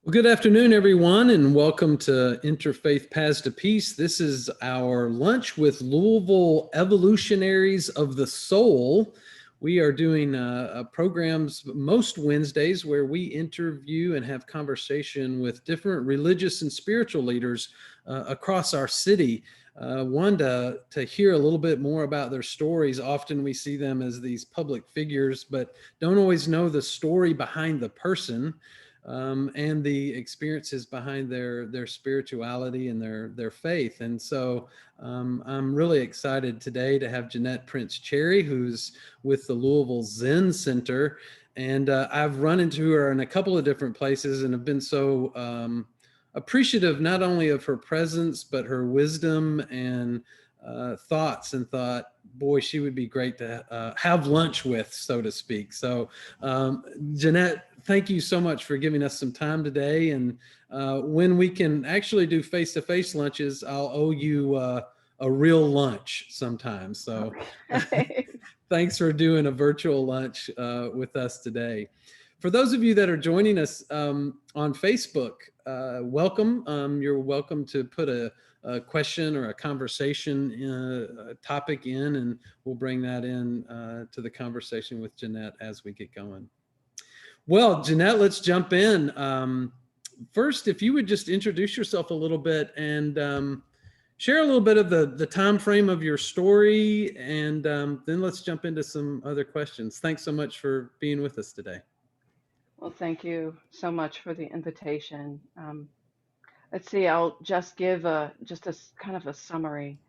Well, good afternoon, everyone, and welcome to Interfaith Paths to Peace. This is our lunch with Louisville Evolutionaries of the Soul. We are doing programs most Wednesdays where we interview and have conversation with different religious and spiritual leaders across our city. One, to hear a little bit more about their stories. Often we see them as these public figures, but don't always know the story behind the person. And the experiences behind their spirituality and their faith. And so I'm really excited today to have Jeanette Prince-Cherry, who's with the Louisville Zen Center. And I've run into her in a couple of different places and have been so appreciative not only of her presence, but her wisdom and thoughts, and thought, boy, she would be great to have lunch with, so to speak. So Jeanette, thank you so much for giving us some time today. And when we can actually do face-to-face lunches, I'll owe you a real lunch sometime. So thanks for doing a virtual lunch with us today. For those of you that are joining us on Facebook, welcome. You're welcome to put a question or a conversation a topic in, and we'll bring that in to the conversation with Jeanette as we get going. Well, Jeanette, let's jump in. First, if you would just introduce yourself a little bit and share a little bit of the time frame of your story, and then let's jump into some other questions. Thanks so much for being with us today. Well, thank you so much for the invitation. Let's see, I'll just give just a kind of a summary.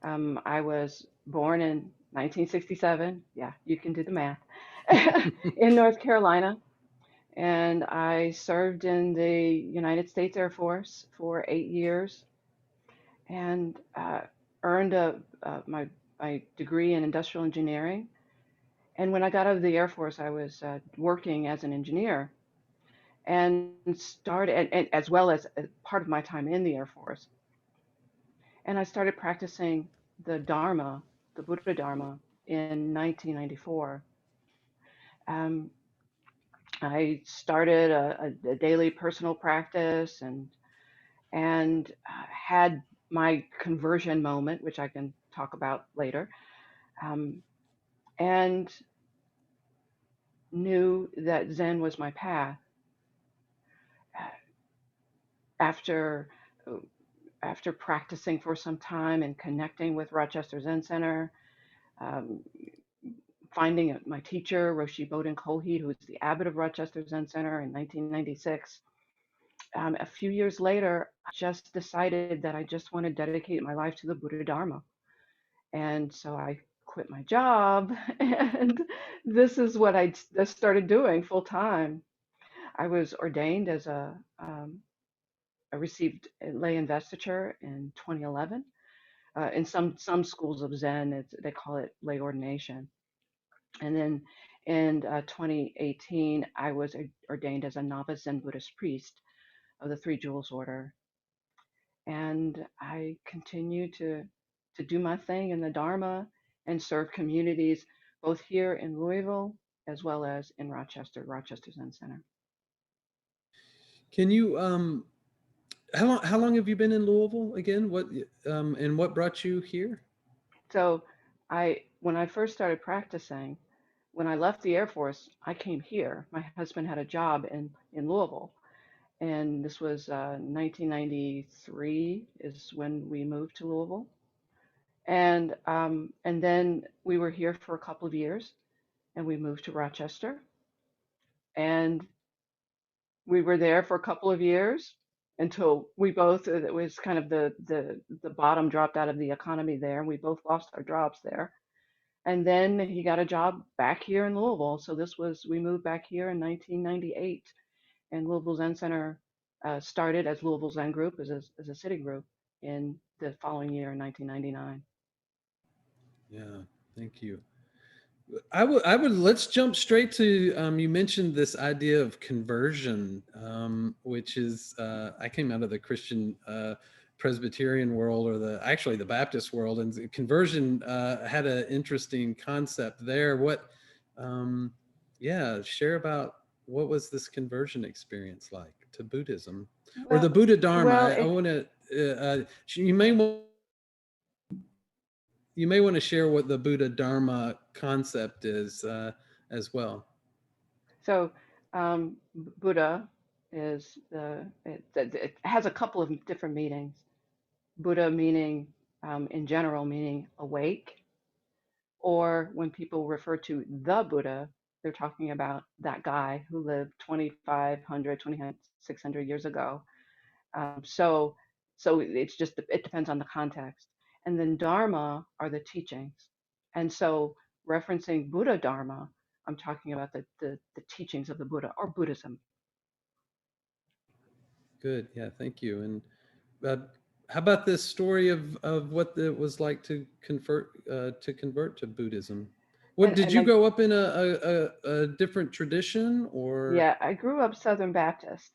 I was born in 1967. Yeah, you can do the math. In North Carolina, and I served in the United States Air Force for 8 years and earned my degree in industrial engineering. And when I got out of the Air Force, I was working as an engineer and started, and as well as part of my time in the Air Force. And I started practicing the Dharma, the Buddha Dharma, in 1994. Um, I started a daily personal practice and had my conversion moment, which I can talk about later, um, and knew that Zen was my path. After after practicing for some time and connecting with Rochester Zen Center, um, finding my teacher, Roshi Bodhin Kohi, who was the abbot of Rochester Zen Center in 1996. A few years later, I just decided that I just want to dedicate my life to the Buddha Dharma. And so I quit my job, and this is what I started doing full time. I was ordained as I received a lay investiture in 2011. In some schools of Zen, they call it lay ordination. And then in 2018, I was ordained as a novice Zen Buddhist priest of the Three Jewels Order. And I continue to do my thing in the Dharma and serve communities both here in Louisville as well as in Rochester Zen Center. Can you how long have you been in Louisville again? What and what brought you here? So when I first started practicing, when I left the Air Force, I came here. My husband had a job in Louisville, and this was 1993 is when we moved to Louisville, and then we were here for a couple of years, and we moved to Rochester, and we were there for a couple of years until we both it was kind of the bottom dropped out of the economy there, and we both lost our jobs there. And then he got a job back here in Louisville. So we moved back here in 1998, and Louisville Zen Center started as Louisville Zen Group as a city group in the following year in 1999. Yeah, thank you. I would let's jump straight to you mentioned this idea of conversion, which is I came out of the Christian Presbyterian world, or actually the Baptist world, and conversion had an interesting concept there. Yeah, share about what was this conversion experience like to Buddhism or the Well, Buddha Dharma? well, I want to. You may want to share what the Buddha Dharma concept is as well. so Buddha is it has a couple of different meanings. Buddha meaning, in general, meaning awake, or when people refer to the Buddha, they're talking about that guy who lived 2,500, 2,600 years ago. So, so it's just it depends on the context. And then Dharma are the teachings. And so, referencing Buddha Dharma, I'm talking about the teachings of the Buddha or Buddhism. Good. Yeah. Thank you. And uh, how about this story of what it was like to convert to Buddhism? What did And you I, grow up in a different tradition or? yeah, I grew up Southern Baptist.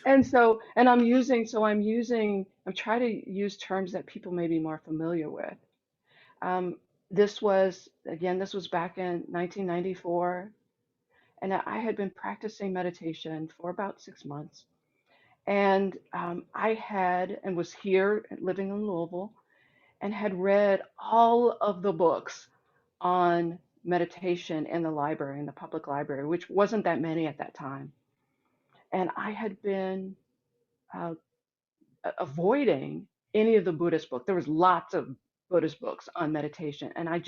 And so, and I'm trying to use terms that people may be more familiar with. Um, this was back in 1994, and I had been practicing meditation for about 6 months. And and was here living in Louisville and had read all of the books on meditation in the library, in the public library, which wasn't that many at that time. And I had been uh, avoiding any of the Buddhist books. There was lots of Buddhist books on meditation, and I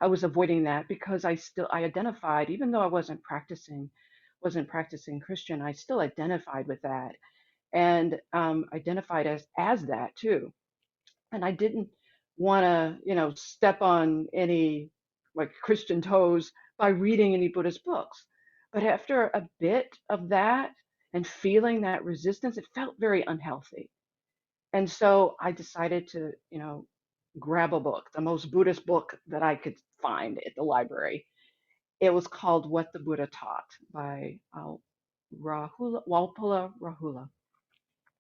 was avoiding that because I identified, even though I wasn't practicing Christian, I still identified with that and identified as that too. And I didn't want to, step on any like Christian toes by reading any Buddhist books. But after a bit of that and feeling that resistance, it felt very unhealthy. And so I decided to, grab a book, the most Buddhist book that I could find at the library. It was called What the Buddha Taught by Walpola Rahula.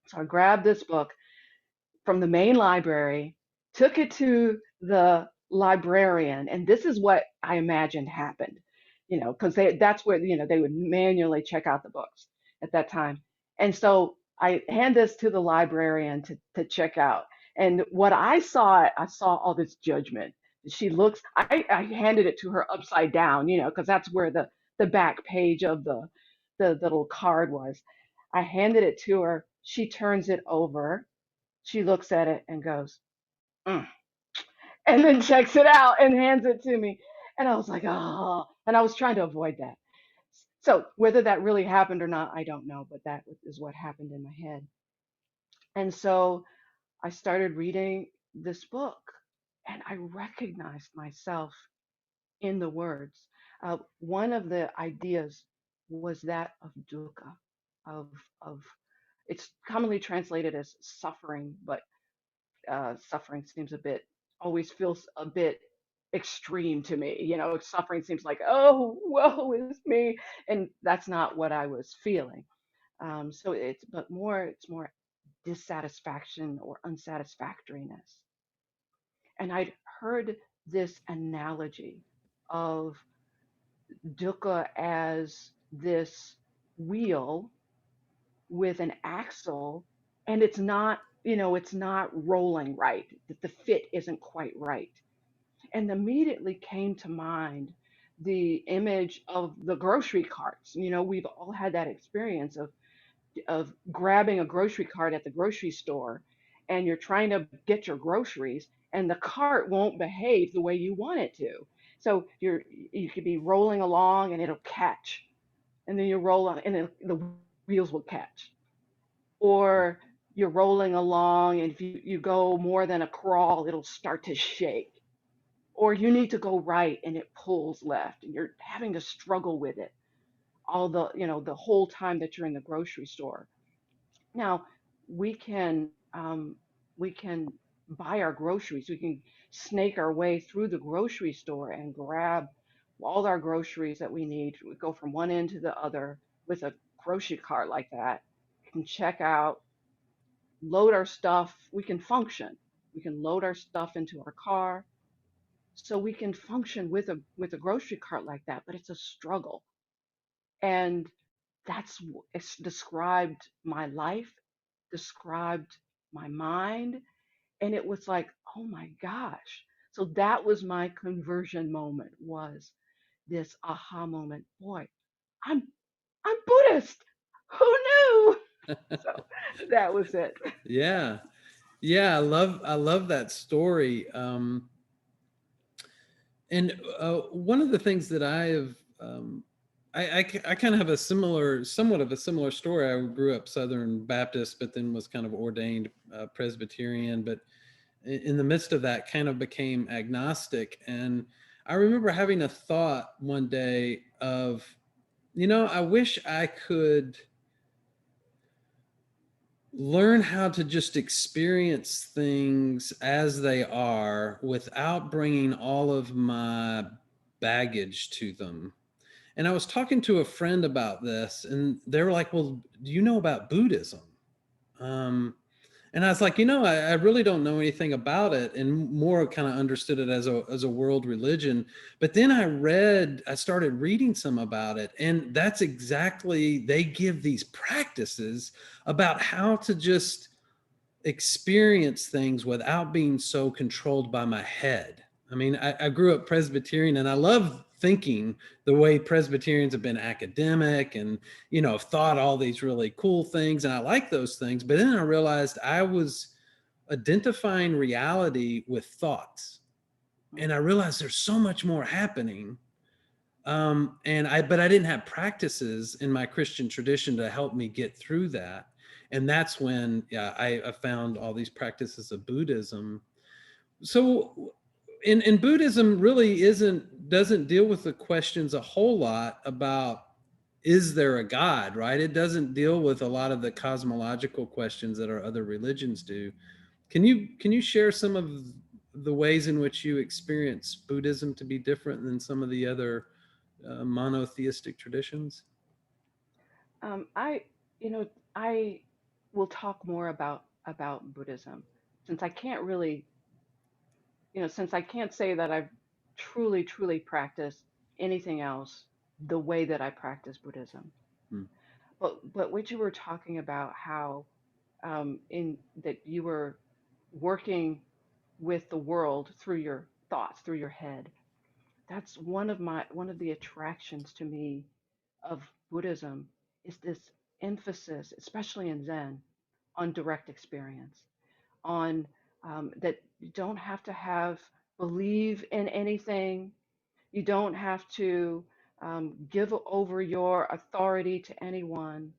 So I grabbed this book from the main library, took it to the librarian, and this is what I imagined happened, because that's where, they would manually check out the books at that time. And so I hand this to the librarian to check out. And what I saw all this judgment. She looks, I handed it to her upside down, because that's where the back page of the little card was. I handed it to her. She turns it over, she looks at it and goes, mm, and then checks it out and hands it to me. And I was like, oh, and I was trying to avoid that. So whether that really happened or not, I don't know, but that is what happened in my head. And so I started reading this book and I recognized myself in the words. One of the ideas was that of dukkha, of, of it's commonly translated as suffering, but suffering seems a bit always feels a bit extreme to me. Suffering seems like, oh, woe is me, and that's not what I was feeling. So it's more dissatisfaction or unsatisfactoriness. And I'd heard this analogy of dukkha as this wheel with an axle, and it's not rolling right, that the fit isn't quite right. And immediately came to mind the image of the grocery carts. We've all had that experience of grabbing a grocery cart at the grocery store, and you're trying to get your groceries and the cart won't behave the way you want it to. So you could be rolling along and it'll catch, and then you roll on and the wheels will catch, or you're rolling along and if you go more than a crawl, it'll start to shake. Or you need to go right and it pulls left and you're having to struggle with it all the whole time that you're in the grocery store. Now, we can we can buy our groceries. We can snake our way through the grocery store and grab all our groceries that we need. We go from one end to the other with a grocery cart like that. We can check out, load our stuff, we can function. We can load our stuff into our car, so we can function with a grocery cart like that, but it's a struggle. And it's described my life, described my mind, and it was like, oh my gosh. So that was my conversion moment, was this aha moment. Boy, I'm I'm Buddhist. Who knew? So that was it. Yeah. Yeah, I love that story. And one of the things that I have, I kind of have a similar, somewhat of a similar story. I grew up Southern Baptist, but then was kind of ordained Presbyterian. But in the midst of that, kind of became agnostic. And I remember having a thought one day of, I wish I could learn how to just experience things as they are without bringing all of my baggage to them. And I was talking to a friend about this, and they were like, "Well, do you know about Buddhism?" Um, and I was like, I really don't know anything about it, and more kind of understood it as a world religion. But then I started reading some about it, and that's exactly, they give these practices about how to just experience things without being so controlled by my head. I mean, I grew up Presbyterian, and I love thinking the way Presbyterians have been academic and, have thought all these really cool things. And I like those things. But then I realized I was identifying reality with thoughts. And I realized there's so much more happening. But I didn't have practices in my Christian tradition to help me get through that. And that's when, yeah, I found all these practices of Buddhism. So in Buddhism really doesn't deal with the questions a whole lot about, is there a God, right? It doesn't deal with a lot of the cosmological questions that our other religions do. Can you share some of the ways in which you experience Buddhism to be different than some of the other monotheistic traditions? I, you know, I will talk more about Buddhism, since I can't really, since I can't say that I've truly practiced anything else the way that I practice Buddhism. Hmm. But what you were talking about, how in that you were working with the world through your thoughts, through your head. That's one of the attractions to me of Buddhism, is this emphasis, especially in Zen, on direct experience, on that you don't have to believe in anything. You don't have to give over your authority to anyone.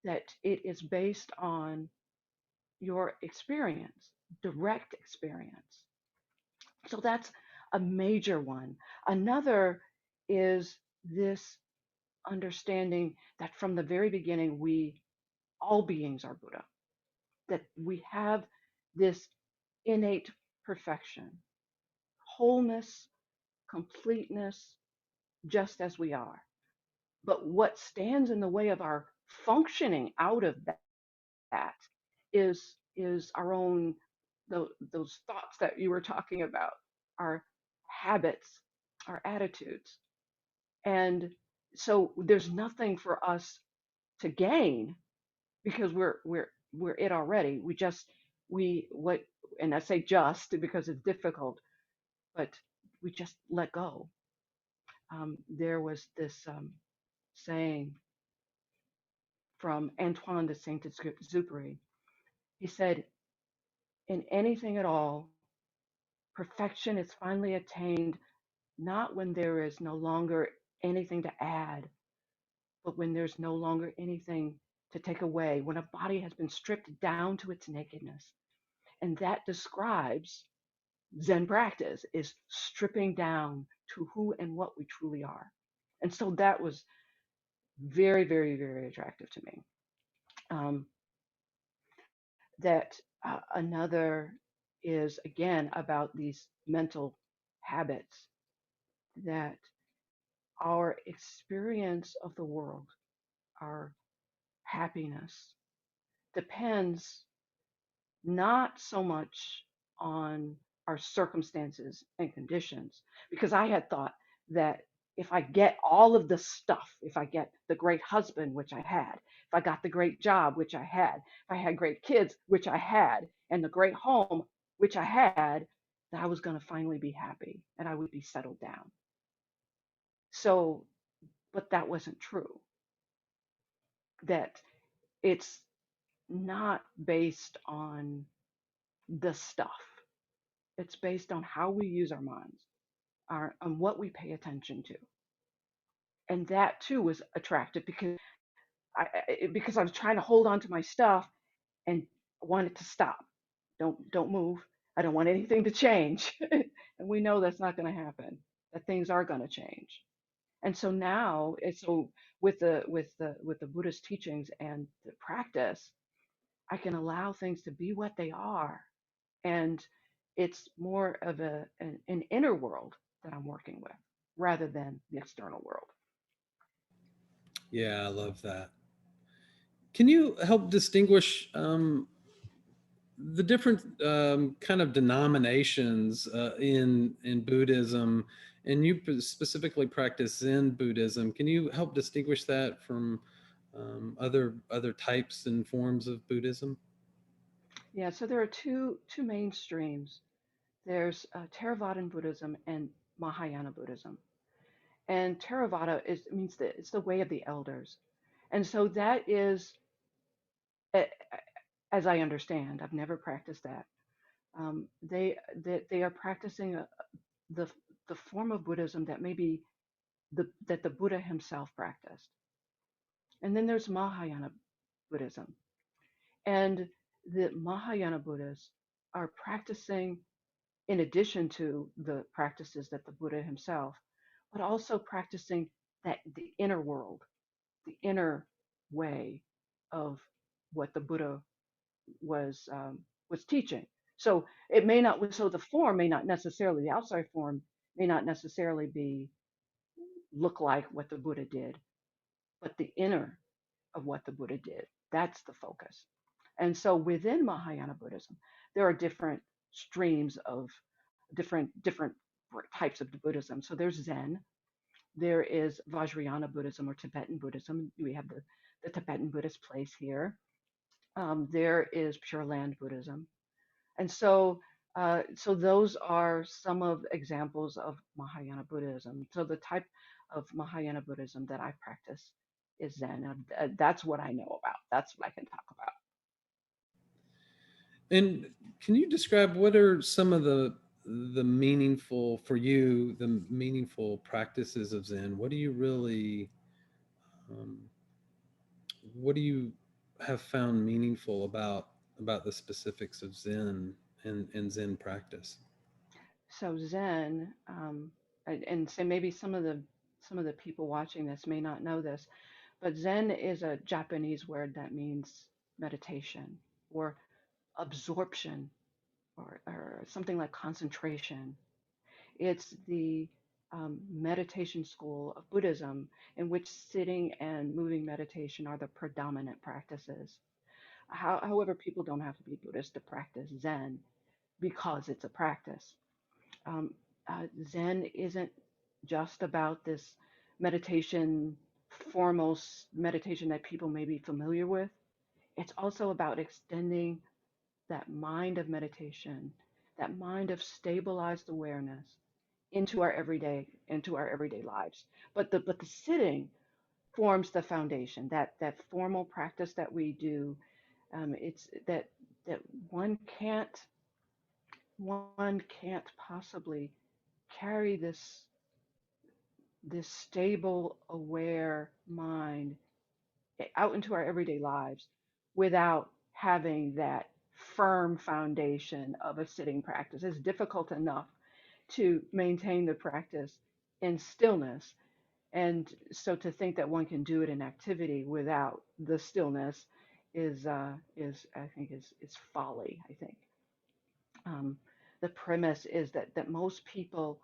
That it is based on your experience, direct experience. So that's a major one. Another is this understanding that from the very beginning, all beings are Buddha, that we have this innate perfection, wholeness, completeness, just as we are. But what stands in the way of our functioning out of that is our own, those thoughts that you were talking about, our habits, our attitudes. And so there's nothing for us to gain, because we're it already. We what and I say just because it's difficult, but we just let go. There was this saying from Antoine de Saint-Exupéry. He said, "In anything at all, perfection is finally attained not when there is no longer anything to add, but when there's no longer anything to take away, when a body has been stripped down to its nakedness." And that describes Zen practice, is stripping down to who and what we truly are. And so that was very attractive to me. Um, that another is again about these mental habits, that our experience of the world, our happiness, depends not so much on are circumstances and conditions. Because I had thought that if I get all of the stuff, if I get the great husband, which I had, if I got the great job, which I had, if I had great kids, which I had, and the great home, which I had, that I was going to finally be happy and I would be settled down. So, but that wasn't true. That it's not based on the stuff. It's based on how we use our minds, on what we pay attention to. And that too was attractive because I was trying to hold on to my stuff and wanted to stop. Don't move. I don't want anything to change. And we know that's not going to happen. That things are going to change. And so now, so with the Buddhist teachings and the practice, I can allow things to be what they are, and it's more of an inner world that I'm working with rather than the external world. Yeah, I love that. Can you help distinguish the different kind of denominations in Buddhism, and you specifically practice Zen Buddhism? Can you help distinguish that from other types and forms of Buddhism? Yeah, so there are two main streams. There's Theravadan Buddhism and Mahayana Buddhism. And Theravada means that it's the way of the elders. And so that is, a- as I understand, I've never practiced that. They are practicing the the form of Buddhism that maybe that the Buddha himself practiced. And then there's Mahayana Buddhism. And the Mahayana Buddhists are practicing, in addition to the practices that the Buddha himself, but also practicing that the inner world, the inner way of what the Buddha was teaching. So it may not, so the form may not necessarily, the outside form may not necessarily be look like what the Buddha did, but the inner of what the Buddha did, that's the focus. And so within Mahayana Buddhism, there are different streams of different types of Buddhism. So there's Zen, there is Vajrayana Buddhism or Tibetan Buddhism. We have the Tibetan Buddhist place here. There is Pure Land Buddhism. And so those are some of examples of Mahayana Buddhism. So the type of Mahayana Buddhism that I practice is Zen. That's what I know about. That's what I can talk about. And can you describe what are some of the meaningful for you, the meaningful practices of Zen? What do you really, um, what do you have found meaningful about the specifics of Zen and Zen practice? So Zen, and so maybe some of the people watching this may not know this, but Zen is a Japanese word that means meditation or absorption or something like concentration. It's the meditation school of Buddhism in which sitting and moving meditation are the predominant practices. However, people don't have to be Buddhist to practice Zen because it's a practice. Um, Zen isn't just about this meditation, foremost meditation that people may be familiar with. It's also about extending that mind of meditation, that mind of stabilized awareness into our everyday lives. But the sitting forms the foundation. That formal practice that we do, it's that one can't one can't possibly carry this stable, aware mind out into our everyday lives without having that firm foundation of a sitting practice. It's difficult enough to maintain the practice in stillness. And so to think that one can do it in activity without the stillness is I think is folly. I think um, the premise is that most people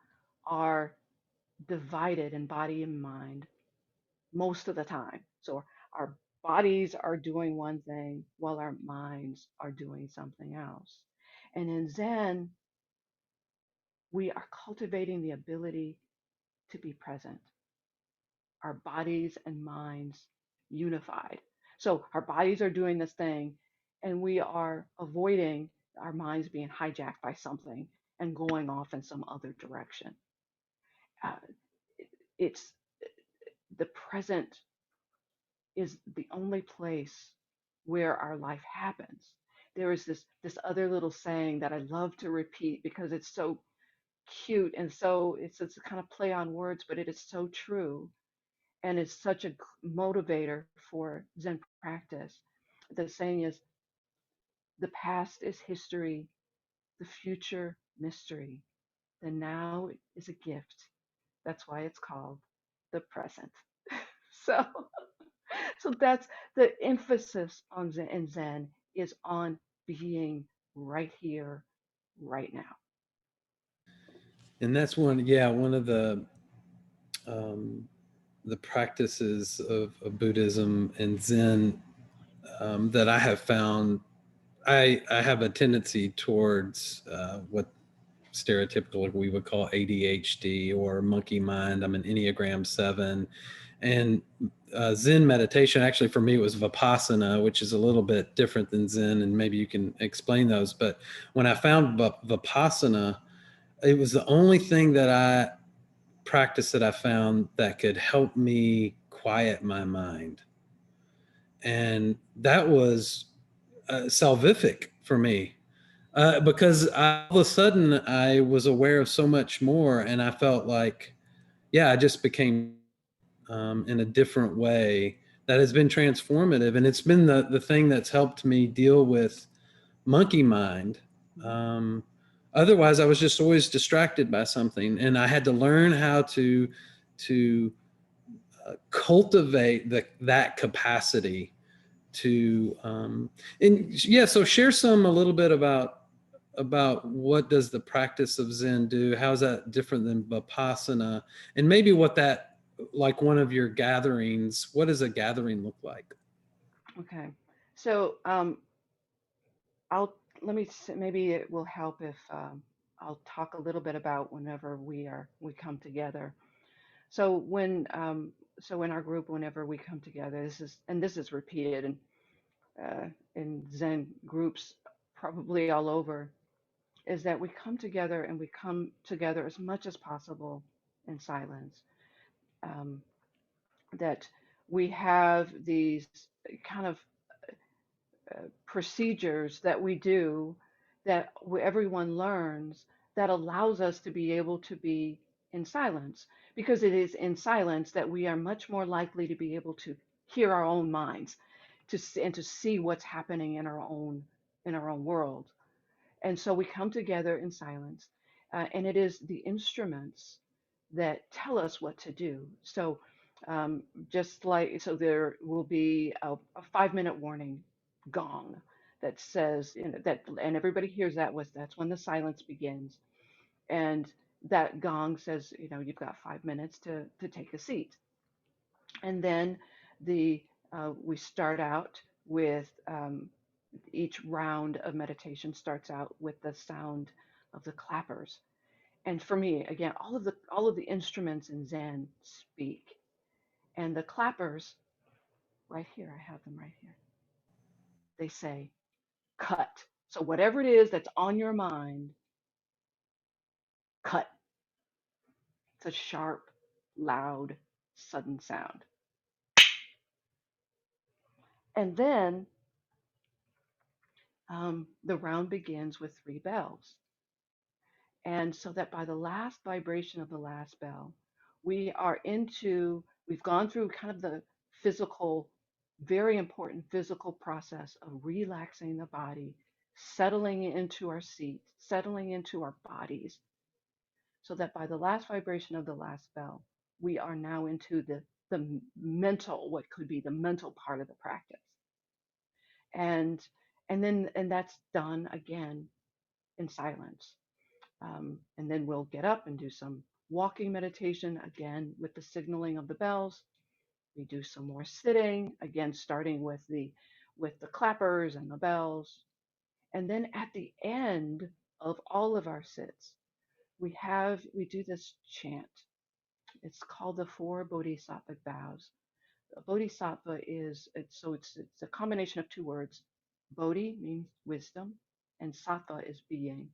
are divided in body and mind most of the time. So our bodies are doing one thing while our minds are doing something else. And in Zen, we are cultivating the ability to be present, our bodies and minds unified. So our bodies are doing this thing, and we are avoiding our minds being hijacked by something and going off in some other direction. Uh, it's the present is the only place where our life happens. There is this other little saying that I love to repeat because it's so cute and so it's a kind of play on words, but it is so true and is such a motivator for Zen practice. The saying is, the past is history, the future mystery, the now is a gift. That's why it's called the present. So, so that's the emphasis on Zen, in Zen is on being right here, right now. And that's one of um, the practices of Buddhism and Zen that I have found. I have a tendency towards what stereotypical we would call ADHD or monkey mind. I'm an Enneagram 7. And Zen meditation, actually, for me, it was Vipassana, which is a little bit different than Zen. And maybe you can explain those. But when I found Vipassana, it was the only thing that I practiced that I found that could help me quiet my mind. And that was salvific for me because all of a sudden I was aware of so much more, and I felt like, yeah, I just became in a different way that has been transformative, and it's been the thing that's helped me deal with monkey mind. Um, Otherwise, I was just always distracted by something, and I had to learn how to cultivate that capacity to and yeah, so share a little bit about what does the practice of Zen do, how's that different than Vipassana, and maybe what that, like one of your gatherings, what does a gathering look like? Okay. So I'll let me maybe it will help if I'll talk a little bit about whenever we come together. So so in our group, whenever we come together, this is repeated in Zen groups probably all over, is that we come together and we come together as much as possible in silence. Um, that we have these kind of procedures that we do that everyone learns that allows us to be able to be in silence, because it is in silence that we are much more likely to be able to hear our own minds, and to see what's happening in our own world. And so we come together in silence, and it is the instruments that tell us what to do. So, just like, so there will be a 5 minute warning gong that says, that, and everybody hears that that's when the silence begins. And that gong says, you've got 5 minutes to take a seat. And then the we start out with each round of meditation starts out with the sound of the clappers. And for me, again, all of the instruments in Zen speak, and the clappers right here, I have them right here. They say cut. So whatever it is that's on your mind, cut. It's a sharp, loud, sudden sound. And then the round begins with 3 bells. And so that by the last vibration of the last bell, we've gone through kind of the physical, very important physical process of relaxing the body, settling into our seats, settling into our bodies, so that by the last vibration of the last bell, we are now into the mental, what could be the mental part of the practice. And and that's done again in silence. And then we'll get up and do some walking meditation again with the signaling of the bells. We do some more sitting again, starting with the clappers and the bells. And then at the end of all of our sits, we do this chant. It's called the four bodhisattvic vows. A bodhisattva it's a combination of two words. Bodhi means wisdom, and sattva is being.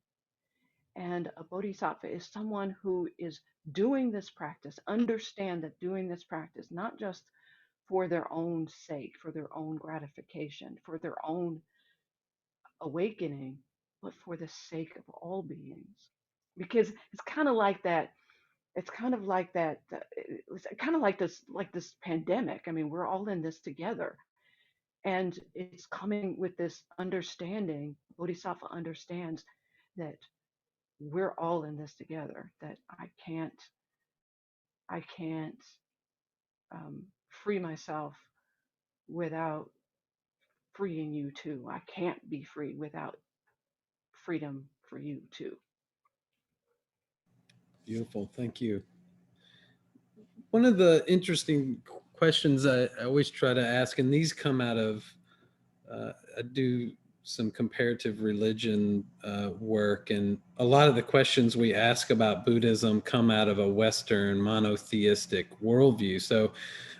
And a bodhisattva is someone who is doing this practice, understand that doing this practice, not just for their own sake, for their own gratification, for their own awakening, but for the sake of all beings. Because it's kind of like that. It's kind of like that. It's kind of like this pandemic. I mean, we're all in this together, and it's coming with this understanding. Bodhisattva understands that we're all in this together. That I can't free myself without freeing you too. I can't be free without freedom for you too. Beautiful. Thank you. One of the interesting questions I always try to ask, and these come out of, I do some comparative religion work, and a lot of the questions we ask about Buddhism come out of a Western monotheistic worldview. So,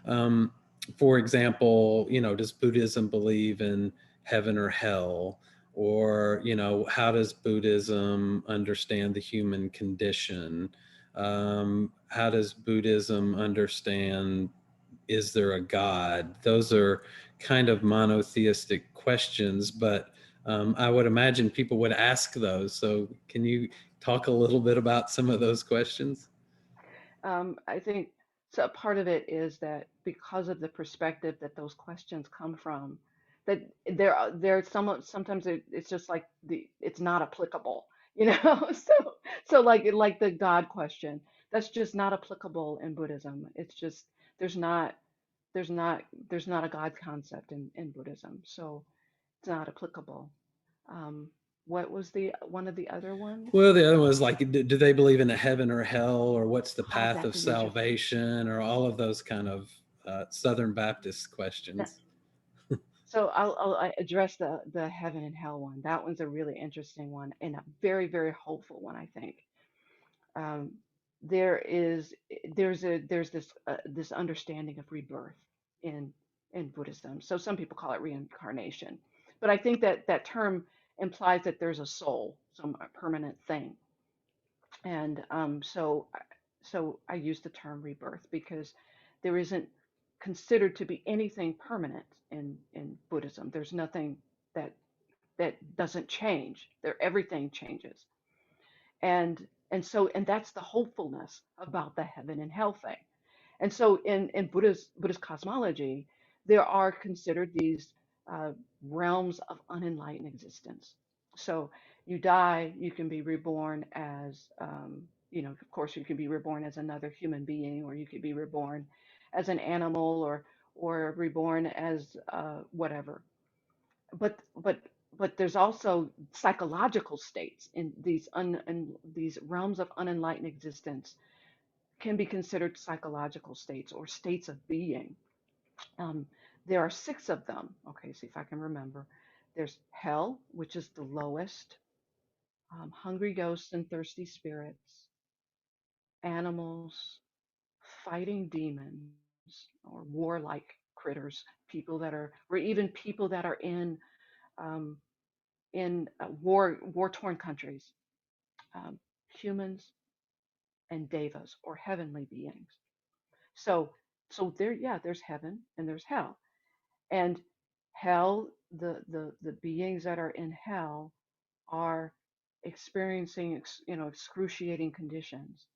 um, for example, does Buddhism believe in heaven or hell? Or, how does Buddhism understand the human condition? How does Buddhism understand, is there a God? Those are kind of monotheistic questions, but I would imagine people would ask those. So, can you talk a little bit about some of those questions? I think so. Part of it is that because of the perspective that those questions come from, that there sometimes it's just like it's not applicable, you know. So like the God question, that's just not applicable in Buddhism. It's just there's not there's not there's not a God concept in Buddhism, so it's not applicable. Um, what was the one of the other ones? Well, the other one was like, do they believe in a heaven or hell, or what's the Oh, path of that's an interesting. salvation, or all of those kind of Southern Baptist That, questions? so I address the heaven and hell one. That one's a really interesting one and a very, very hopeful one, I think. Um, there is there's this understanding of rebirth in in Buddhism. So some people call it reincarnation, but I think that that term implies that there's a soul, some permanent thing. And so I use the term rebirth because there isn't considered to be anything permanent in Buddhism. There's nothing that that doesn't change. There everything changes. And that's the hopefulness about the heaven and hell thing. And so in Buddhist cosmology, there are considered these uh, realms of unenlightened existence. So you die, you can be reborn as, of course, you can be reborn as another human being, or you could be reborn as an animal, or reborn as whatever. But there's also psychological states in these realms of unenlightened existence can be considered psychological states or states of being. Um, there are six of them. Okay, see if I can remember. There's hell, which is the lowest, hungry ghosts and thirsty spirits, animals, fighting demons or warlike critters, people that are, or even people that are um, in war torn countries, um, humans and devas or heavenly beings. So there, yeah, there's heaven and there's hell. And hell, the beings that are in hell are experiencing excruciating conditions,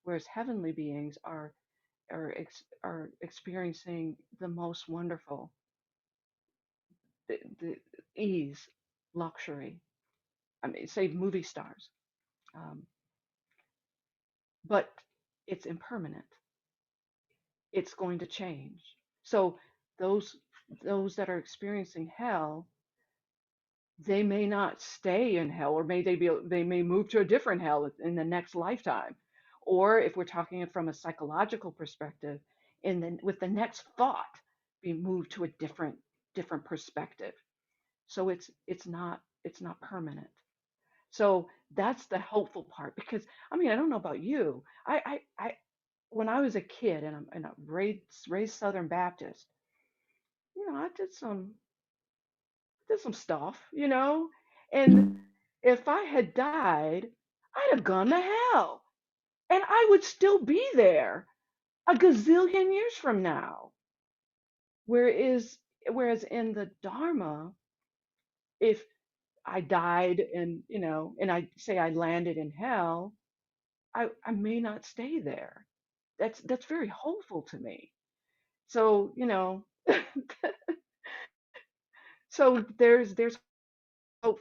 whereas heavenly beings are experiencing the most wonderful the ease, luxury. I mean, say movie stars, um, but it's impermanent. It's going to change. So those those that are experiencing hell, they may not stay in hell, or they may move to a different hell in the next lifetime. Or if we're talking from a psychological perspective, with the next thought, be moved to a different perspective. So it's not permanent. So that's the hopeful part because I mean, I don't know about you. I when I was a kid and I'm raised Southern Baptist, I did some stuff, and if I had died, I'd have gone to hell, and I would still be there a gazillion years from now. Whereas whereas in the Dharma, if I died and I say I landed in hell, I may not stay there. That's very hopeful to me. So, so there's hope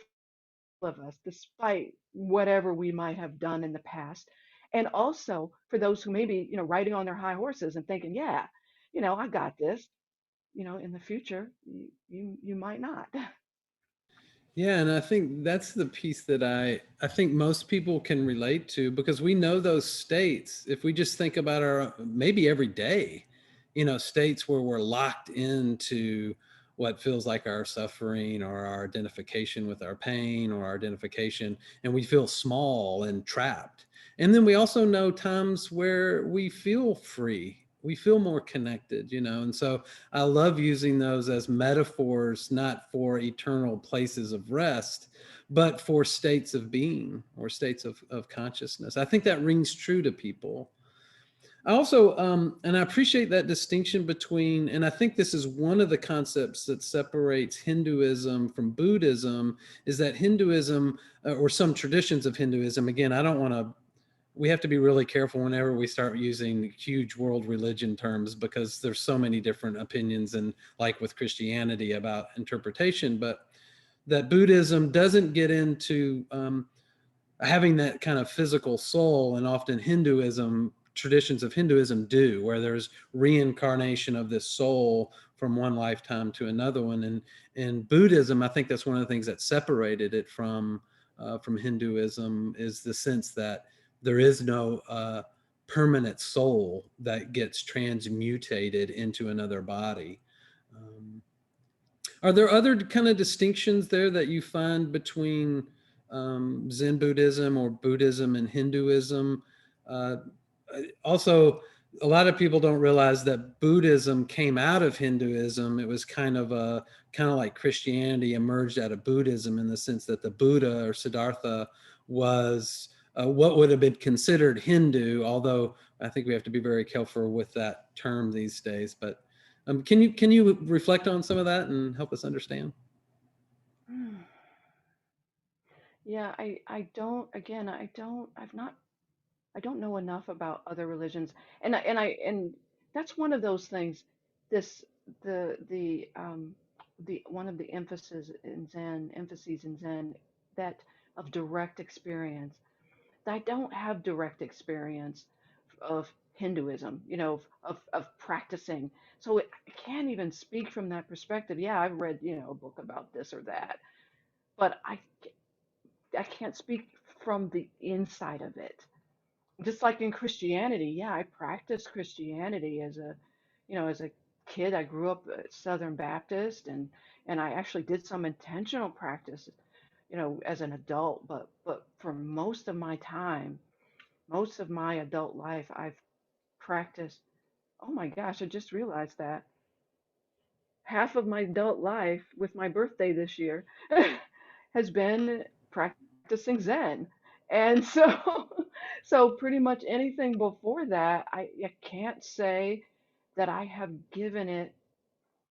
of us despite whatever we might have done in the past. And also for those who may be, riding on their high horses and thinking, yeah, I got this, in the future, you might not. Yeah, and I think that's the piece that I think most people can relate to because we know those states. If we just think about our maybe every day, states where we're locked into what feels like our suffering or our identification with our pain or our identification, and we feel small and trapped. And then we also know times where we feel free, we feel more connected, and so I love using those as metaphors, not for eternal places of rest, but for states of being or states of consciousness. I think that rings true to people. I also, and I appreciate that distinction between, and I think this is one of the concepts that separates Hinduism from Buddhism, is that Hinduism, or some traditions of Hinduism, again, I don't want to we have to be really careful whenever we start using huge world religion terms because there's so many different opinions and like with Christianity about interpretation, but that Buddhism doesn't get into having that kind of physical soul, and often Hinduism, traditions of Hinduism do, where there's reincarnation of this soul from one lifetime to another one. And in Buddhism, I think that's one of the things that separated it from Hinduism, is the sense that there is no permanent soul that gets transmutated into another body. Um, are there other kind of distinctions there that you find between Zen Buddhism or Buddhism and Hinduism? Uh, Also, a lot of people don't realize that Buddhism came out of Hinduism. It was kind of like Christianity emerged out of Buddhism, in the sense that the Buddha or Siddhartha was what would have been considered Hindu, although I think we have to be very careful with that term these days. But can you reflect on some of that and help us understand? Yeah, I don't again, I don't know enough about other religions. And that's one of those things, this the one of the emphases in Zen, that of direct experience. I don't have direct experience of Hinduism, of practicing. So I can't even speak from that perspective. Yeah, I've read, a book about this or that, but I can't speak from the inside of it. Just like in Christianity, yeah, I practiced Christianity as a kid. I grew up Southern Baptist, and I actually did some intentional practice, as an adult. But for most of my time, most of my adult life, I've practiced. Oh my gosh, I just realized that half of my adult life, with my birthday this year, has been practicing Zen. And so, so pretty much anything before that, I can't say that I have given it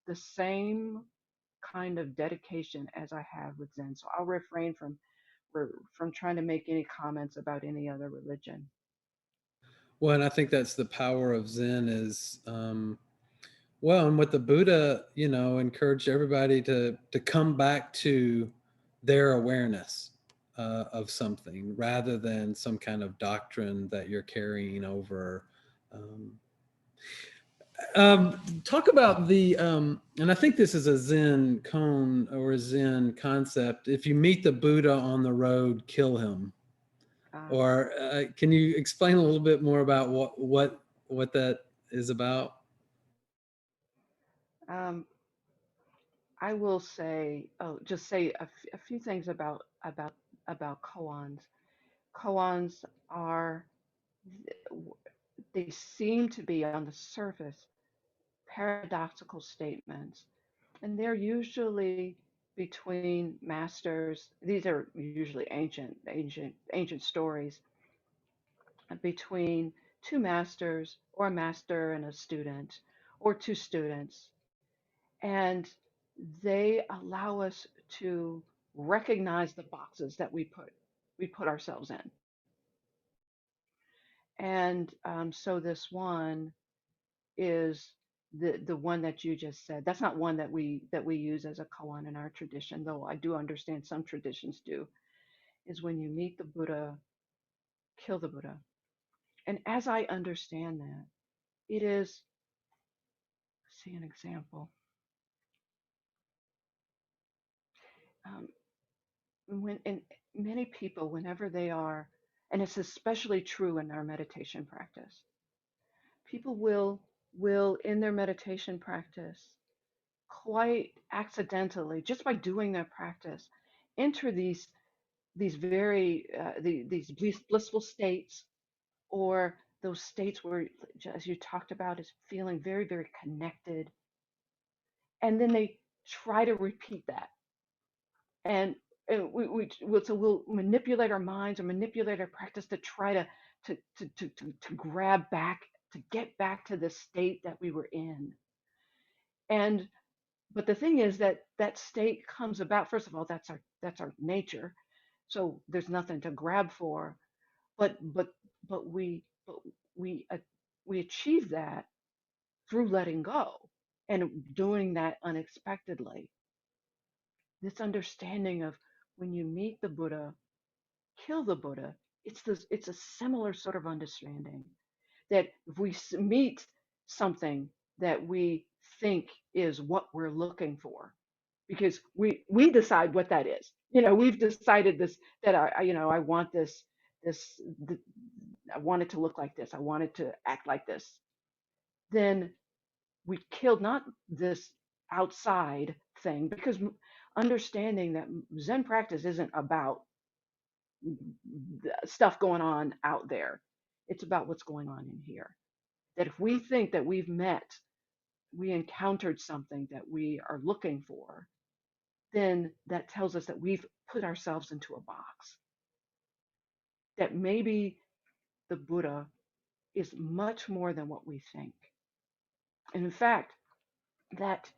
the same kind of dedication as I have with Zen. So I'll refrain from trying to make any comments about any other religion. Well, and I think that's the power of Zen is, well, and what the Buddha, encouraged everybody to come back to their awareness of something rather than some kind of doctrine that you're carrying over. Um, Talk about and I think this is a Zen koan or a Zen concept. If you meet the Buddha on the road, kill him. Uh, Or can you explain a little bit more about what that is about? um, I will say, just say a few things about about koans. Koans are, they seem to be on the surface paradoxical statements, and they're usually between masters. These are usually ancient stories between two masters, or a master and a student, or two students, and they allow us to recognize the boxes that we put ourselves in. And so this one is the one that you just said. That's not one that we use as a koan in our tradition, though I do understand some traditions do. Is when you meet the Buddha, kill the Buddha. And as I understand that, it is, see an example. Um, when and many people, whenever they are, and it's especially true in our meditation practice, people will in their meditation practice quite accidentally, just by doing their practice, enter these very these blissful states, or those states where, as you talked about, is feeling very, very connected, and then they try to repeat that, and we'll manipulate our minds or manipulate our practice to try to grab back, to get back to the state that we were in. And but the thing is that that state comes about, first of all, that's our nature, so there's nothing to grab for. But but but we but we uh, we achieve that through letting go and doing that unexpectedly. This understanding of, when you meet the Buddha, kill the Buddha. It's a similar sort of understanding that if we meet something that we think is what we're looking for, because we decide what that is. We've decided this, that I want this th- I want it to look like this. I want it to act like this. Then we killed not this outside thing, because understanding that Zen practice isn't about stuff going on out there. It's about what's going on in here. That if we think that we encountered something that we are looking for, then that tells us that we've put ourselves into a box. That maybe the Buddha is much more than what we think. And in fact, that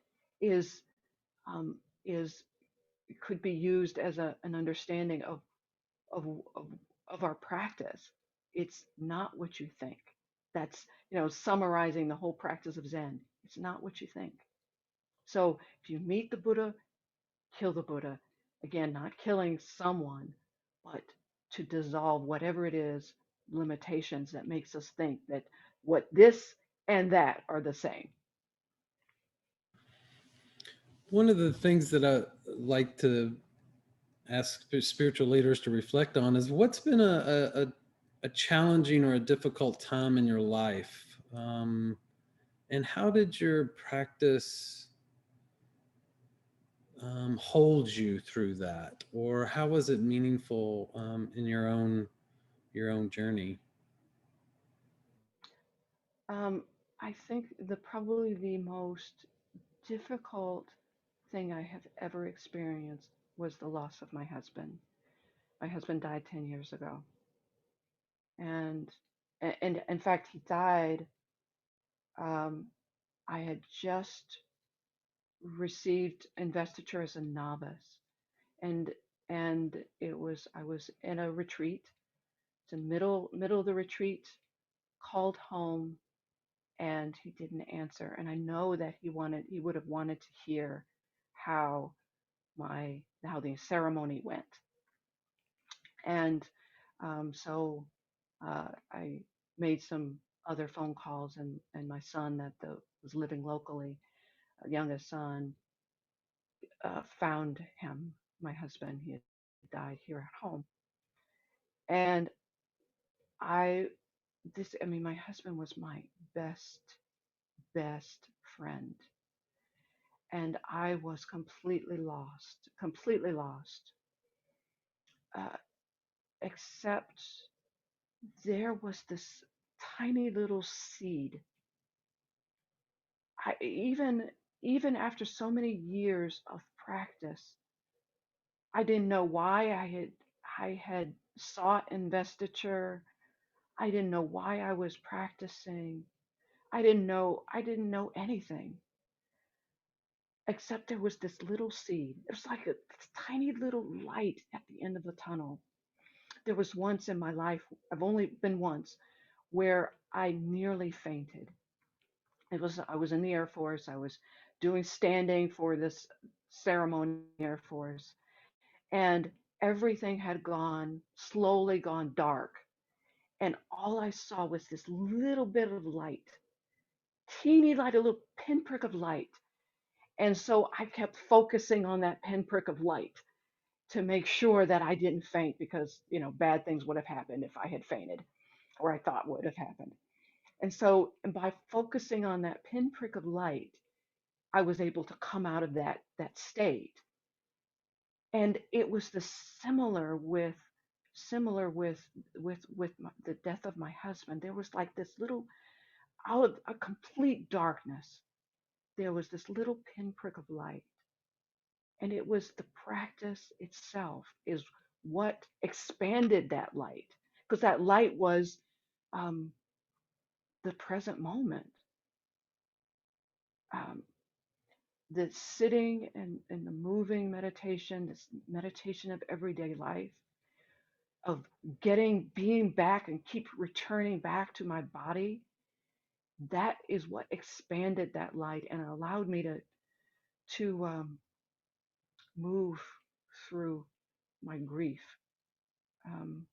is um, is could be used as an understanding of, of of our practice. It's not what you think. That's, summarizing the whole practice of Zen. It's not what you think. So if you meet the Buddha, kill the Buddha. Again, not killing someone, but to dissolve whatever it is, limitations that makes us think that what this and that are the same. One of the things that I like to ask spiritual leaders to reflect on is, what's been a challenging or a difficult time in your life, and how did your practice hold you through that, or how was it meaningful in your own journey? Um, I think probably the most difficult thing I have ever experienced was the loss of my husband. My husband died 10 years ago. And and in fact, he died. um, I had just received investiture as a novice, and it was, I was in a retreat. It's in middle of the retreat, called home, and he didn't answer. And I know that he would have wanted to hear how how the ceremony went. And so I made some other phone calls, and my son that was living locally, youngest son, found him, my husband. He had died here at home. And I, I mean, my husband was my best friend. And I was completely lost, completely lost. uh, except there was this tiny little seed. I, even after so many years of practice, I didn't know why I had sought investiture. I didn't know why I was practicing. I didn't know anything except there was this little seed. It was like a tiny little light at the end of the tunnel. There was once in my life, I've only been once, where I nearly fainted. I was in the Air Force. I was doing standing for this ceremony in the Air Force, and everything had slowly gone dark. And all I saw was this little bit of light, teeny light, a little pinprick of light. And so I kept focusing on that pinprick of light to make sure that I didn't faint because, bad things would have happened if I had fainted, or I thought would have happened. And so by focusing on that pinprick of light, I was able to come out of that state. And it was similar with the death of my husband. There was like this little, out of a complete darkness, there was this little pinprick of light. And it was the practice itself is what expanded that light, because that light was um, the present moment. Um, the sitting and the moving meditation, this meditation of everyday life, of being back and keep returning back to my body, that is what expanded that light and allowed me to move through my grief. Um,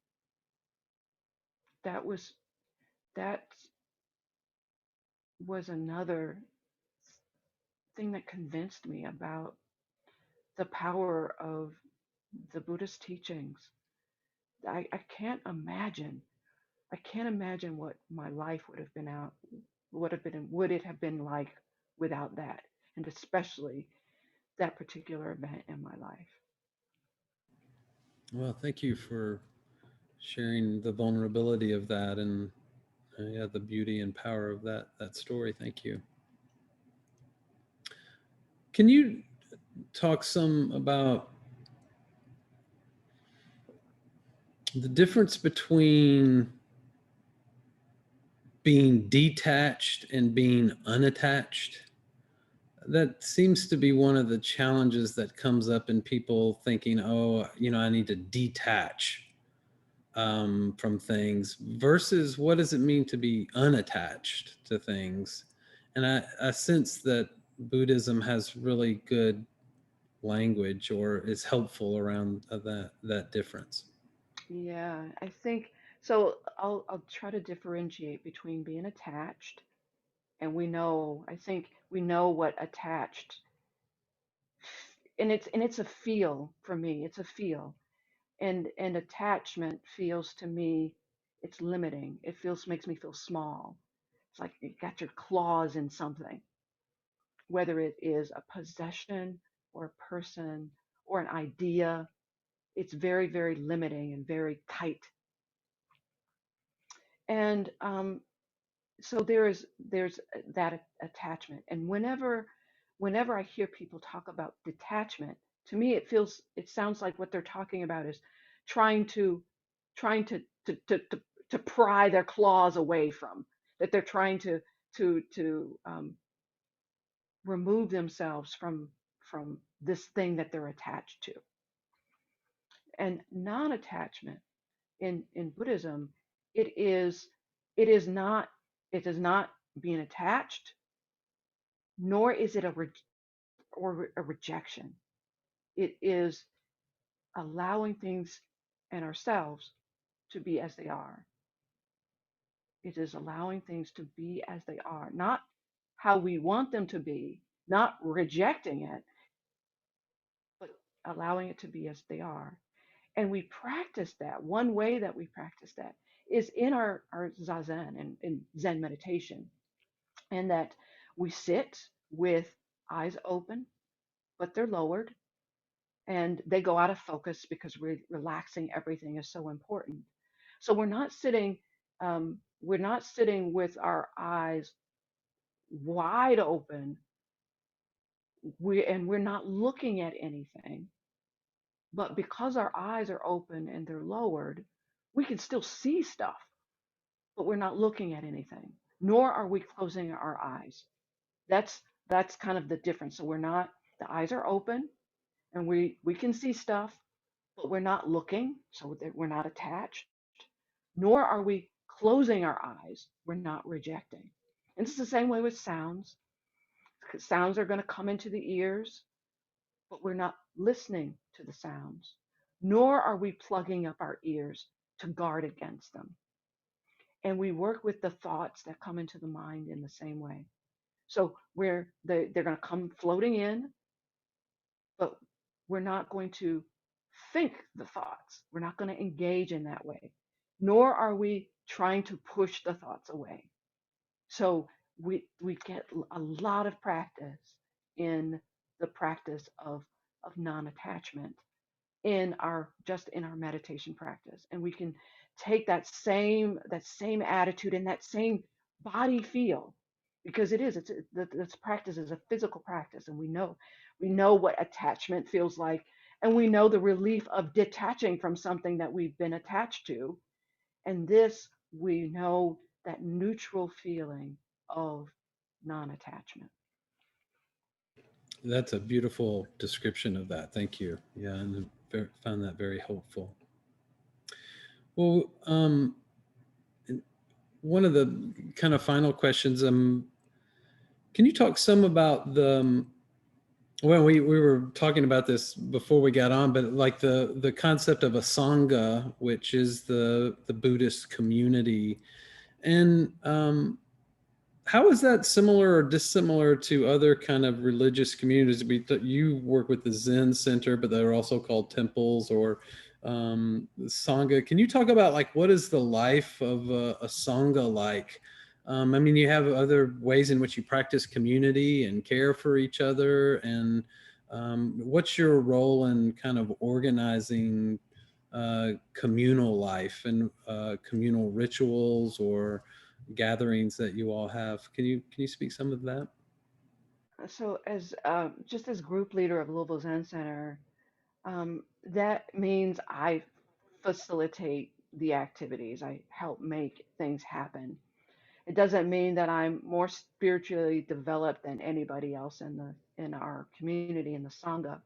that was that was another thing that convinced me about the power of the Buddhist teachings. I can't imagine. I can't imagine what my life would it have been like without that, and especially that particular event in my life. Well, thank you for sharing the vulnerability of that and yeah, the beauty and power of that story. Thank you. Can you talk some about the difference between being detached and being unattached? That seems to be one of the challenges that comes up in people thinking, oh, I need to detach from things versus what does it mean to be unattached to things? And I sense that Buddhism has really good language or is helpful around that difference. Yeah, I think so. I'll try to differentiate between being attached, and I think we know what attached, and it's a feel for me. It's a feel, and attachment feels to me, it's limiting. Makes me feel small. It's like you got your claws in something, whether it is a possession or a person or an idea. It's very, very limiting and very tight. And so there's that attachment. And whenever I hear people talk about detachment, to me it sounds like what they're talking about is trying to trying to pry their claws away from, that they're trying to remove themselves from this thing that they're attached to. And non-attachment in Buddhism, it is it is not it is not being attached, nor is it a rejection. It is allowing things and ourselves to be as they are. It is allowing things to be as they are, not how we want them to be, not rejecting it, but allowing it to be as they are. And we practice that. One way that we practice that is in our zazen and in Zen meditation, and that we sit with eyes open, but they're lowered, and they go out of focus because relaxing everything is so important. So we're not sitting with our eyes wide open. We're not looking at anything, but because our eyes are open and they're lowered, we can still see stuff, but we're not looking at anything, nor are we closing our eyes. That's that's kind of the difference. So we're not, the eyes are open and we can see stuff, but we're not looking, so that we're not attached, nor are we closing our eyes. We're not rejecting. And it's the same way with sounds. Sounds are going to come into the ears, but we're not listening to the sounds, nor are we plugging up our ears to guard against them. And we work with the thoughts that come into the mind in the same way. So they're going to come floating in, but we're not going to think the thoughts. We're not going to engage in that way, nor are we trying to push the thoughts away. So we get a lot of practice in the practice of non-attachment in our, just in our meditation practice, and we can take that same attitude and that same body feel, because this practice is a physical practice, and we know what attachment feels like, and we know the relief of detaching from something that we've been attached to, and this, we know that neutral feeling of non-attachment. That's a beautiful description of that. Thank you. Yeah, and found that very helpful. Well, one of the kind of final questions, can you talk some about well, we were talking about this before we got on, but like the concept of a Sangha, which is the Buddhist community, and how is that similar or dissimilar to other kind of religious communities? You work with the Zen Center, but they're also called temples or Sangha. Can you talk about like what is the life of a Sangha like? I mean, you have other ways in which you practice community and care for each other. And what's your role in kind of organizing communal life and communal rituals or gatherings that you all have? Can you speak some of that? So as just as group leader of Louisville Zen Center, that means I facilitate the activities. I help make things happen. It doesn't mean that I'm more spiritually developed than anybody else in our community in the Sangha,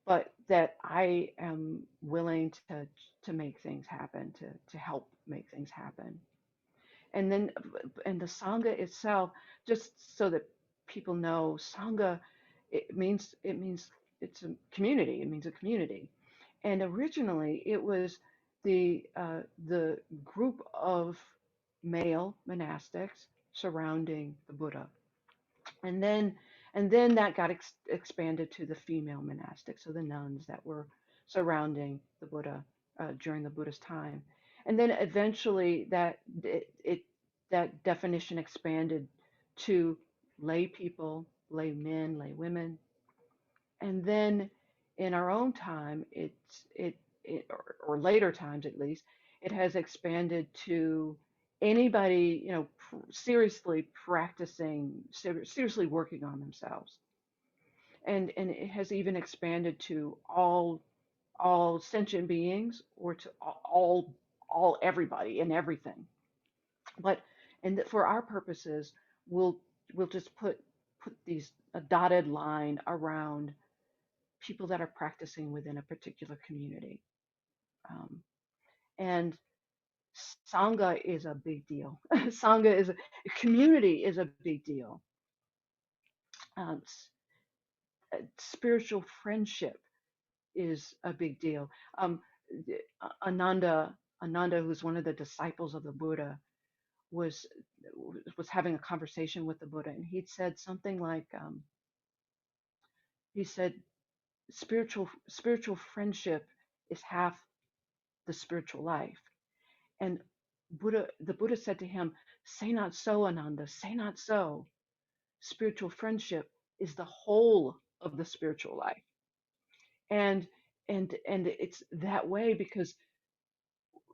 but that I am willing to make things happen, to help make things happen. And then and the Sangha itself, just so that people know, Sangha, it means it's a community. It means a community. And originally it was the group of male monastics surrounding the Buddha, and then that got expanded to the female monastics, so the nuns that were surrounding the Buddha during the Buddha's time, and then eventually that definition expanded to lay people, lay men, lay women, and then in our own time, or later times at least, it has expanded to anybody, seriously practicing, seriously working on themselves, and it has even expanded to all sentient beings, or to all everybody and everything. But for our purposes, we'll we'll just put these a dotted line around people that are practicing within a particular community. Um, and Sangha is a big deal. Sangha is a community is a big deal. Um, Spiritual friendship is a big deal. Um, Ananda, who's one of the disciples of the Buddha, was was having a conversation with the Buddha, and he'd said something like, he said, spiritual friendship is half the spiritual life. And the Buddha said to him, "Say not so, Ananda, say not so. Spiritual friendship is the whole of the spiritual life." And and it's that way because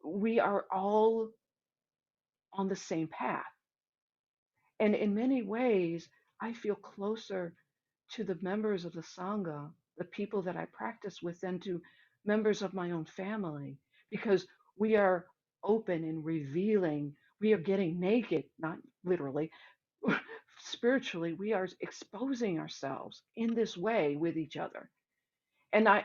we are all on the same path. And in many ways, I feel closer to the members of the Sangha, the people that I practice with, than to members of my own family, because we are open and revealing. We are getting naked, not literally, spiritually. We are exposing ourselves in this way with each other. And I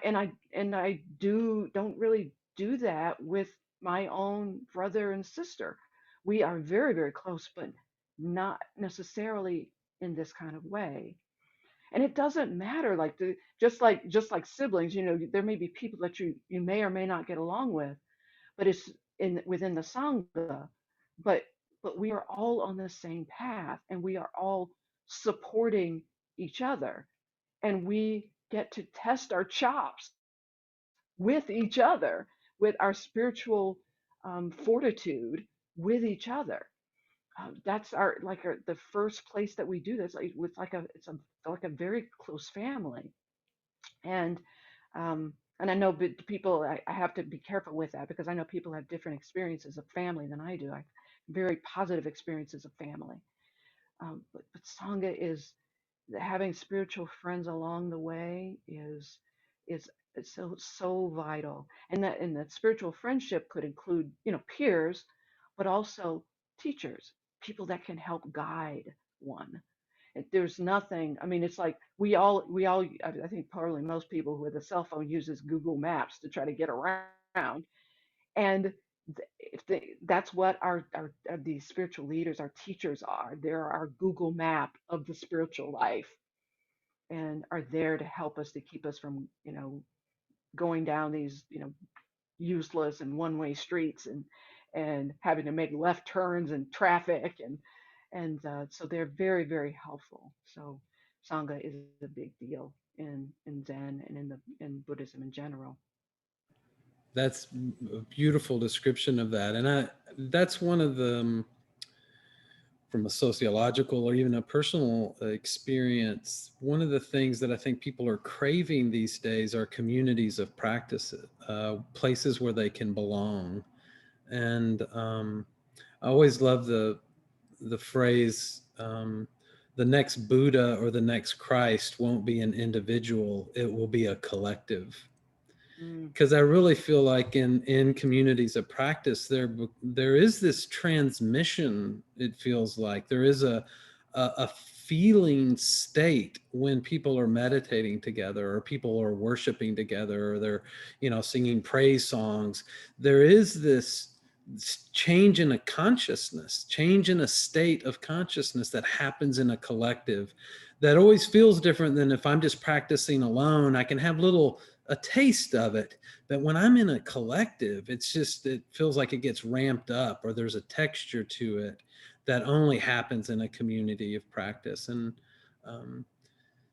don't really do that with my own brother and sister. We are very, very close, but not necessarily in this kind of way. And it doesn't matter, like just like siblings, there may be people that you may or may not get along with, but it's in within the Sangha, but we are all on the same path, and we are all supporting each other, and we get to test our chops with each other, with our spiritual fortitude with each other. That's the first place that we do this. It's like a very close family, and and I know people. I have to be careful with that because I know people have different experiences of family than I do. I very positive experiences of family, but Sangha is having spiritual friends along the way is so vital, and that spiritual friendship could include peers, but also teachers, people that can help guide one. There's nothing, I mean, it's like we all I think probably most people with a cell phone uses Google Maps to try to get around. And if that's what these spiritual leaders, our teachers are. They're our Google map of the spiritual life, and are there to help us, to keep us from going down these useless and one-way streets, and having to make left turns and traffic, and so they're very, very helpful. So Sangha is a big deal in Zen and in Buddhism in general. That's a beautiful description of that. And that's one of the, from a sociological or even a personal experience, one of the things that I think people are craving these days are communities of practice, places where they can belong. And I always love the phrase, the next Buddha or the next Christ won't be an individual, it will be a collective. Mm, Because I really feel like in communities of practice, there is this transmission. It feels like there is a feeling state when people are meditating together, or people are worshiping together, or they're singing praise songs. There is this change in a consciousness, change in a state of consciousness that happens in a collective, that always feels different than if I'm just practicing alone. I can have a taste of it, but when I'm in a collective, it feels like it gets ramped up, or there's a texture to it that only happens in a community of practice. And um,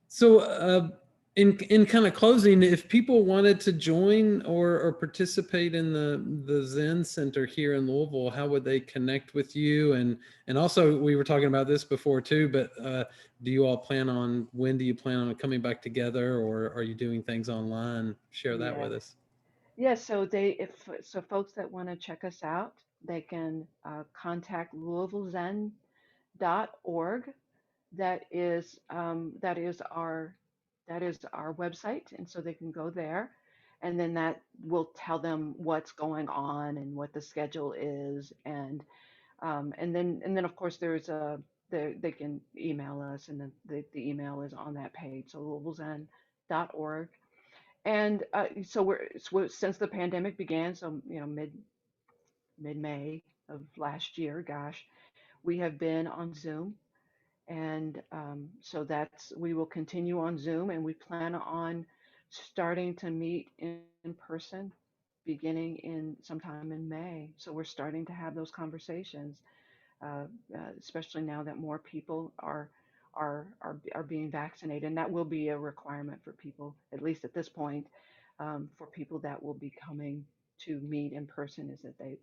so in kind of closing, if people wanted to join or participate in the Zen Center here in Louisville, how would they connect with you? And also, we were talking about this before too, but when do you plan on coming back together, or are you doing things online? Share that yeah. with us. Yeah, so folks that want to check us out, they can contact louisvillezen.org. That is our website, and so they can go there, and then that will tell them what's going on and what the schedule is, and then of course they can email us, and then the email is on that page, so louisvillezen.org. And since the pandemic began, so mid May of last year, gosh, we have been on Zoom, and so we will continue on Zoom, and we plan on starting to meet in person beginning in sometime in May. So we're starting to have those conversations, uh, especially now that more people are being vaccinated, and that will be a requirement for people, at least at this point, for people that will be coming to meet in person, is that they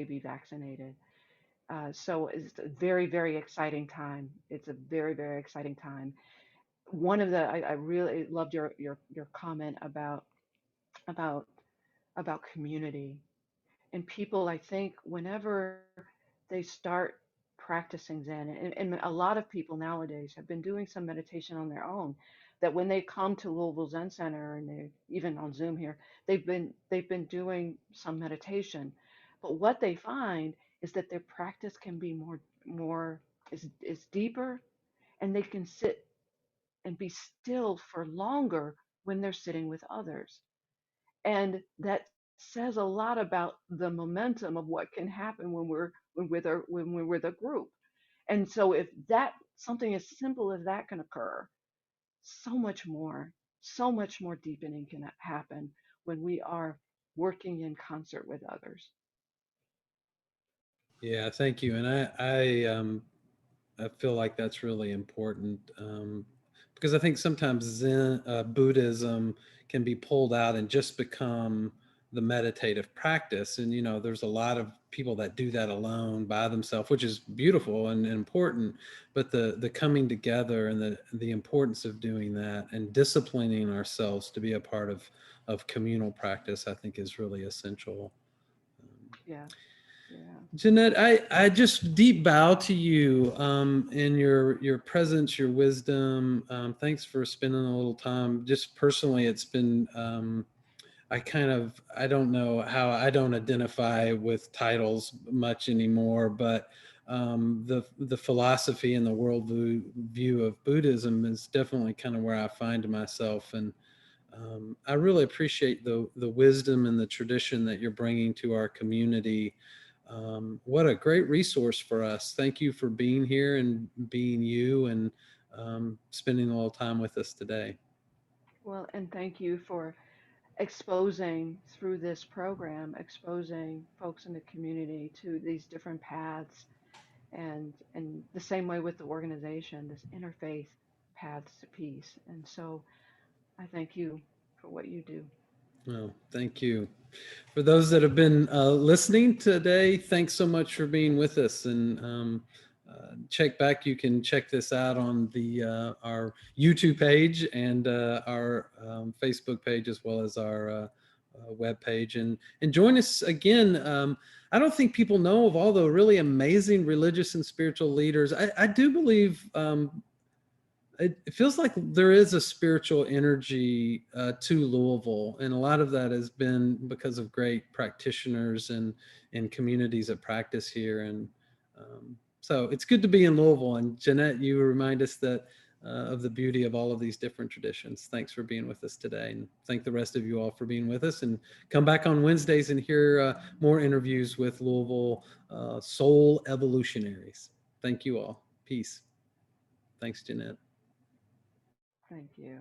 be vaccinated. So it's a very, very exciting time. It's a very, very exciting time. one of the I really loved your comment about about community and people. I think whenever they start practicing Zen, and a lot of people nowadays have been doing some meditation on their own, that when they come to Louisville Zen Center and they even on Zoom here, they've been doing some meditation, but what they find is that their practice can be more is deeper, and they can sit and be still for longer when they're sitting with others. And that says a lot about the momentum of what can happen when we're with a group. And so if that something as simple as that can occur, so much more deepening can happen when we are working in concert with others. Yeah, thank you. And I feel like that's really important, because I think sometimes Zen, Buddhism can be pulled out and just become the meditative practice. And, there's a lot of people that do that alone by themselves, which is beautiful and important. But the coming together and the importance of doing that and disciplining ourselves to be a part of communal practice, I think is really essential. Yeah, yeah. Jeanette, I just deep bow to you, in your presence, your wisdom. Thanks for spending a little time. Just personally, it's been, I don't know how, I don't identify with titles much anymore, but the philosophy and the worldview view of Buddhism is definitely kind of where I find myself. And I really appreciate the wisdom and the tradition that you're bringing to our community. What a great resource for us. Thank you for being here and being you, and spending a little time with us today. Well, and thank you for exposing through this program, exposing folks in the community to these different paths, and the same way with the organization, this interfaith paths to peace. And so I thank you for what you do. Well, thank you. For those that have been listening today, thanks so much for being with us. And check back. You can check this out on the our YouTube page and our Facebook page, as well as our web page. And join us again. I don't think people know of all the really amazing religious and spiritual leaders. I do believe. It feels like there is a spiritual energy to Louisville, and a lot of that has been because of great practitioners and communities that practice here. And so it's good to be in Louisville. And Jeanette, you remind us that of the beauty of all of these different traditions. Thanks for being with us today, and thank the rest of you all for being with us. And come back on Wednesdays and hear more interviews with Louisville soul evolutionaries. Thank you all. Peace. Thanks, Jeanette. Thank you.